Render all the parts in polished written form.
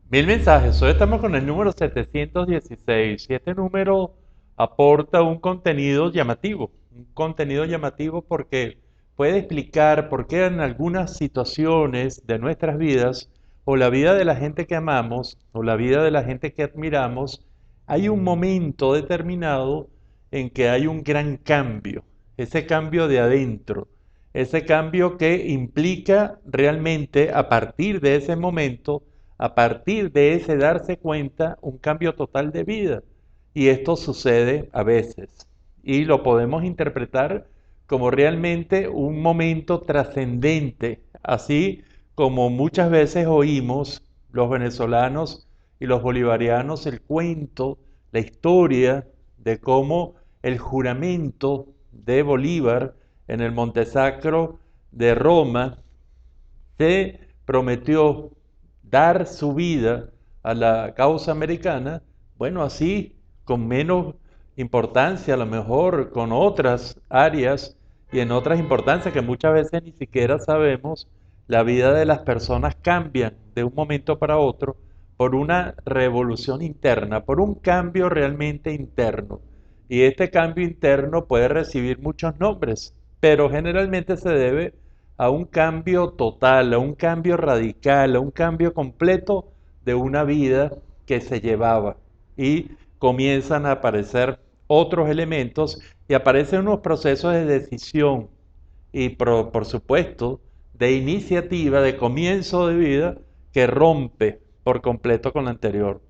Mil mensajes. Hoy estamos con el número 716 y este número aporta un contenido llamativo porque puede explicar por qué en algunas situaciones de nuestras vidas o la vida de la gente que amamos o la vida de la gente que admiramos, hay un momento determinado en que hay un gran cambio, ese cambio de adentro, ese cambio que implica realmente a partir de ese momento, a partir de ese darse cuenta, un cambio total de vida. Y esto sucede a veces. Y lo podemos interpretar como realmente un momento trascendente, así como muchas veces oímos los venezolanos y los bolivarianos el cuento, la historia de cómo el juramento de Bolívar en el Montesacro de Roma se prometió dar su vida a la causa americana, bueno, así, con menos importancia, a lo mejor con otras áreas y en otras importancias que muchas veces ni siquiera sabemos, la vida de las personas cambia de un momento para otro por una revolución interna, por un cambio realmente interno. Y este cambio interno puede recibir muchos nombres, pero generalmente se debe a un cambio total, a un cambio radical, a un cambio completo de una vida que se llevaba. Y comienzan a aparecer otros elementos y aparecen unos procesos de decisión y por supuesto de iniciativa, de comienzo de vida que rompe por completo con lo anterior.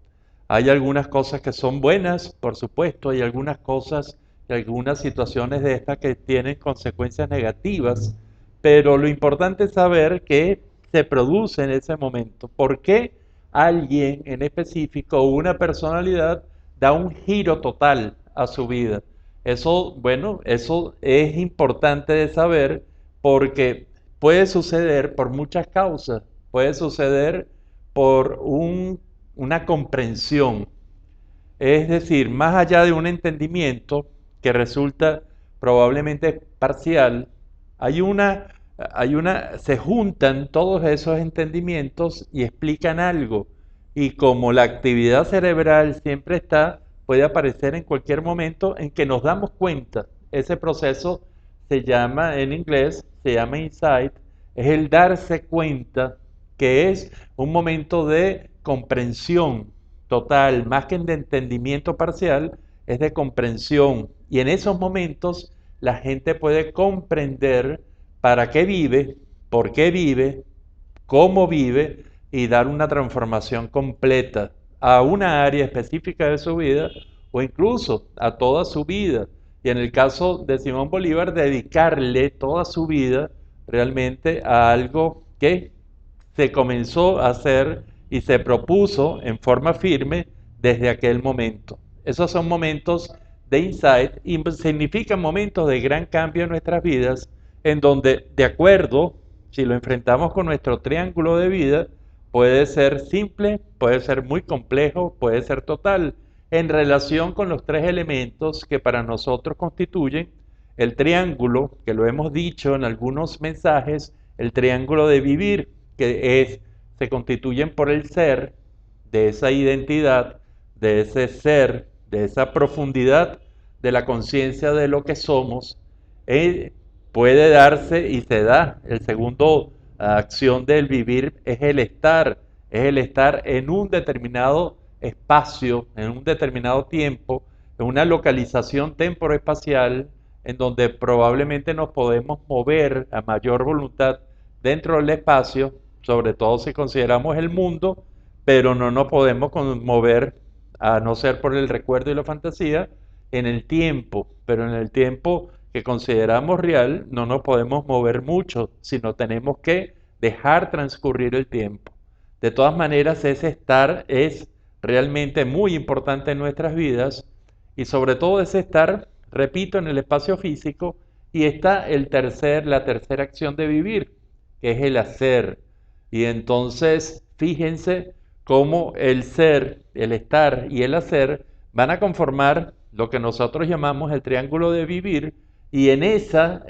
Hay algunas cosas que son buenas, por supuesto, hay algunas cosas y algunas situaciones de estas que tienen consecuencias negativas, pero lo importante es saber qué se produce en ese momento, por qué alguien en específico o una personalidad da un giro total a su vida. Eso, bueno, eso es importante de saber porque puede suceder por muchas causas. Puede suceder por una comprensión, es decir, más allá de un entendimiento que resulta probablemente parcial, hay una, se juntan todos esos entendimientos y explican algo. Y como la actividad cerebral siempre está, puede aparecer en cualquier momento en que nos damos cuenta. Ese proceso se llama, en inglés, se llama insight, es el darse cuenta, que es un momento de comprensión total, más que de entendimiento parcial, es de comprensión. Y en esos momentos la gente puede comprender para qué vive, por qué vive, cómo vive y dar una transformación completa a una área específica de su vida o incluso a toda su vida. Y en el caso de Simón Bolívar, dedicarle toda su vida realmente a algo que se comenzó a hacer y se propuso en forma firme desde aquel momento. Esos son momentos de insight y significan momentos de gran cambio en nuestras vidas, en donde, de acuerdo, si lo enfrentamos con nuestro triángulo de vida, puede ser simple, puede ser muy complejo, puede ser total, en relación con los tres elementos que para nosotros constituyen el triángulo, que lo hemos dicho en algunos mensajes, el triángulo de vivir, que es, se constituyen por el ser, de esa identidad, de ese ser, de esa profundidad de la conciencia de lo que somos, puede darse y se da. El segundo acción del vivir es el estar en un determinado espacio, en un determinado tiempo, en una localización temporoespacial en donde probablemente nos podemos mover a mayor voluntad dentro del espacio, sobre todo si consideramos el mundo, pero no nos podemos mover, a no ser por el recuerdo y la fantasía, en el tiempo, pero en el tiempo que consideramos real no nos podemos mover mucho, sino tenemos que dejar transcurrir el tiempo. De todas maneras, ese estar es realmente muy importante en nuestras vidas y sobre todo ese estar, repito, en el espacio físico y está la tercera acción de vivir, que es el hacer. Y entonces, fíjense cómo el ser, el estar y el hacer van a conformar lo que nosotros llamamos el triángulo de vivir y en esos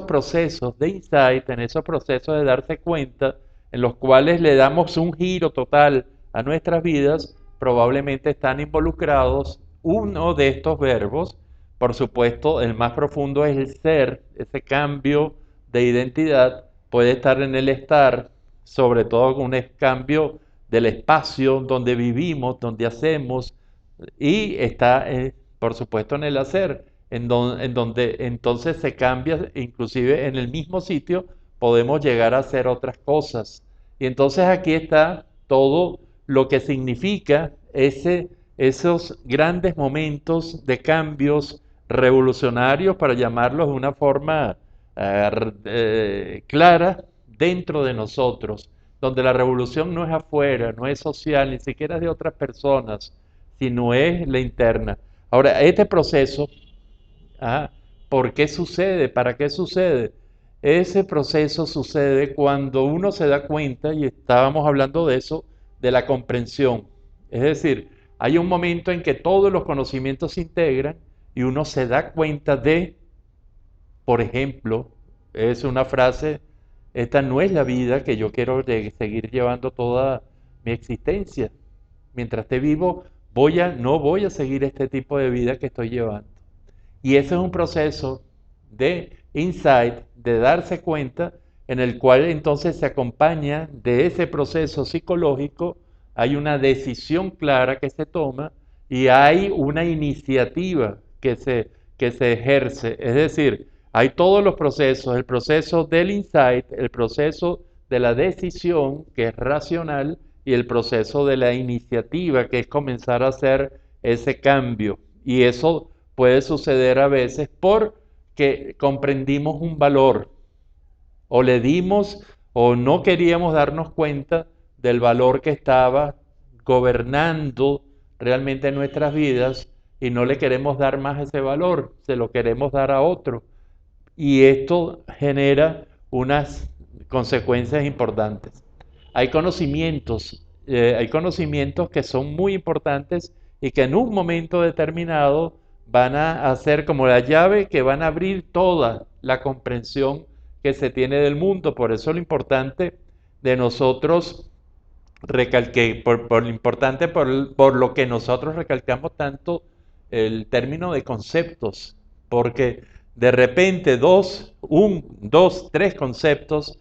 procesos de insight, en esos procesos de darse cuenta, en los cuales le damos un giro total a nuestras vidas, probablemente están involucrados uno de estos verbos. Por supuesto, el más profundo es el ser, ese cambio de identidad puede estar en el estar, sobre todo con un cambio del espacio donde vivimos, donde hacemos, y está, por supuesto, en el hacer, en donde entonces se cambia, inclusive en el mismo sitio podemos llegar a hacer otras cosas. Y entonces aquí está todo lo que significa esos grandes momentos de cambios revolucionarios, para llamarlos de una forma clara, dentro de nosotros, donde la revolución no es afuera, no es social, ni siquiera es de otras personas, sino es la interna. Ahora, este proceso, ah, ¿por qué sucede? ¿Para qué sucede? Ese proceso sucede cuando uno se da cuenta, y estábamos hablando de eso, de la comprensión. Es decir, hay un momento en que todos los conocimientos se integran y uno se da cuenta de, por ejemplo, es una frase, esta no es la vida que yo quiero seguir llevando toda mi existencia. Mientras esté vivo, no voy a seguir este tipo de vida que estoy llevando. Y ese es un proceso de insight, de darse cuenta, en el cual entonces se acompaña de ese proceso psicológico, hay una decisión clara que se toma y hay una iniciativa que se ejerce. Es decir, hay todos los procesos, el proceso del insight, el proceso de la decisión, que es racional, y el proceso de la iniciativa, que es comenzar a hacer ese cambio. Y eso puede suceder a veces porque comprendimos un valor, o le dimos o no queríamos darnos cuenta del valor que estaba gobernando realmente nuestras vidas, y no le queremos dar más ese valor, se lo queremos dar a otro. Y esto genera unas consecuencias importantes. Hay conocimientos que son muy importantes y que en un momento determinado van a hacer como la llave que van a abrir toda la comprensión que se tiene del mundo. Por eso lo importante de nosotros, por lo importante, por lo que nosotros recalcamos tanto el término de conceptos, porque de repente dos, tres conceptos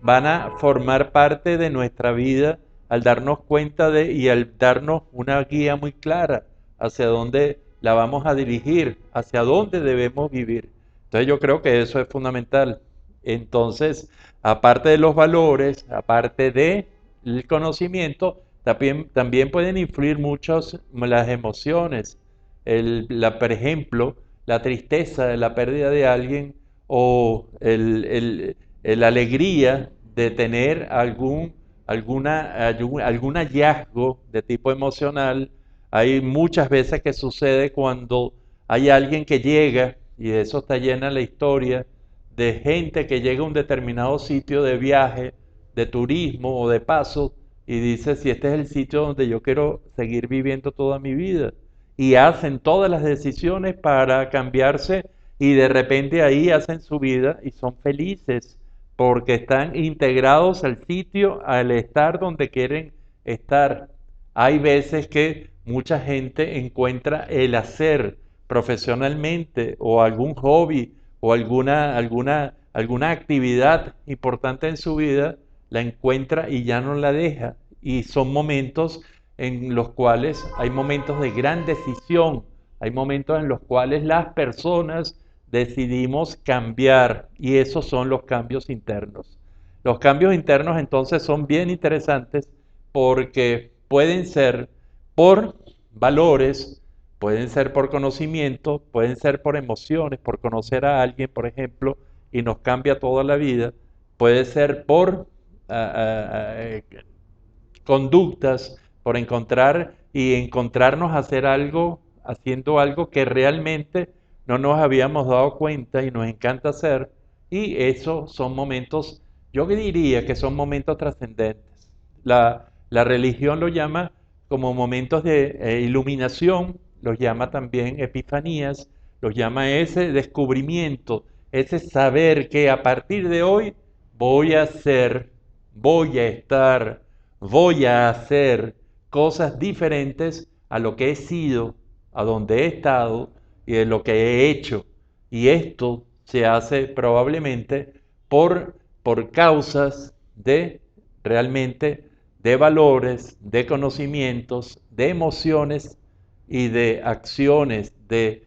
van a formar parte de nuestra vida al darnos cuenta y al darnos una guía muy clara hacia dónde la vamos a dirigir, hacia dónde debemos vivir. Entonces yo creo que eso es fundamental. Entonces, aparte de los valores, aparte del conocimiento, también pueden influir muchas las emociones. Por ejemplo, la tristeza de la pérdida de alguien, o la alegría de tener algún hallazgo de tipo emocional. Hay muchas veces que sucede cuando hay alguien que llega, y de eso está llena la historia, de gente que llega a un determinado sitio de viaje, de turismo o de paso, y dice, si este es el sitio donde yo quiero seguir viviendo toda mi vida, y hacen todas las decisiones para cambiarse, y de repente ahí hacen su vida y son felices porque están integrados al sitio, al estar donde quieren estar. Hay veces que mucha gente encuentra el hacer profesionalmente, o algún hobby, o alguna actividad importante en su vida, la encuentra y ya no la deja. Y son momentos en los cuales hay momentos de gran decisión, hay momentos en los cuales las personas decidimos cambiar, y esos son los cambios internos. Los cambios internos entonces son bien interesantes porque pueden ser por valores, pueden ser por conocimiento, pueden ser por emociones, por conocer a alguien, por ejemplo, y nos cambia toda la vida. Puede ser por conductas, por encontrarnos haciendo algo que realmente no nos habíamos dado cuenta y nos encanta hacer. Y esos son momentos, yo diría que son momentos trascendentes. La religión lo llama como momentos de iluminación, los llama también epifanías, los llama ese descubrimiento, ese saber que a partir de hoy voy a ser voy a estar, voy a hacer cosas diferentes a lo que he sido, a donde he estado y de lo que he hecho. Y esto se hace probablemente por causas de realmente de valores, de conocimientos, de emociones y de acciones, de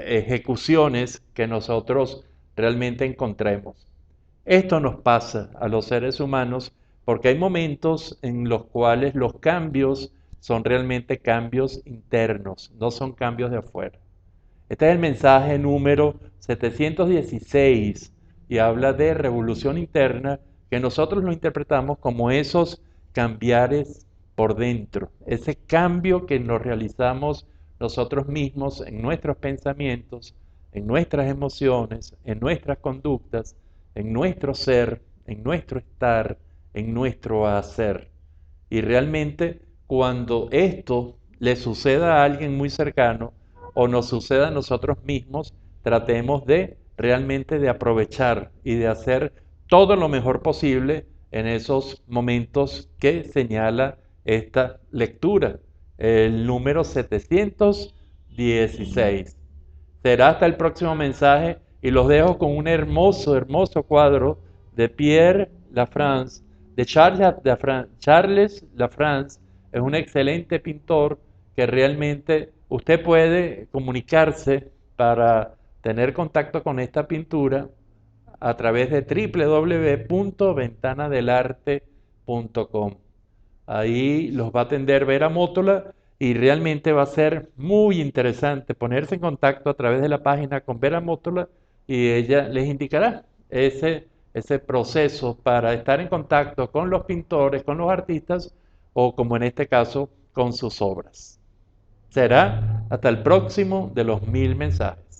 ejecuciones que nosotros realmente encontremos. Esto nos pasa a los seres humanos porque hay momentos en los cuales los cambios son realmente cambios internos, no son cambios de afuera. Este es el mensaje número 716 y habla de revolución interna que nosotros lo interpretamos como esos cambiares por dentro, ese cambio que nos realizamos nosotros mismos en nuestros pensamientos, en nuestras emociones, en nuestras conductas, en nuestro ser, en nuestro estar, en nuestro hacer. Y realmente cuando esto le suceda a alguien muy cercano o nos suceda a nosotros mismos, tratemos de realmente de aprovechar y de hacer todo lo mejor posible en esos momentos que señala esta lectura, el número 716. Será hasta el próximo mensaje y los dejo con un hermoso, hermoso cuadro de Pierre Lafrance, de Charles Lafrance. Es un excelente pintor que realmente usted puede comunicarse para tener contacto con esta pintura a través de www.ventanadelarte.com. Ahí los va a atender Vera Mótola y realmente va a ser muy interesante ponerse en contacto a través de la página con Vera Mótola y ella les indicará ese proceso para estar en contacto con los pintores, con los artistas o como en este caso con sus obras. Será hasta el próximo de los 1000 mensajes.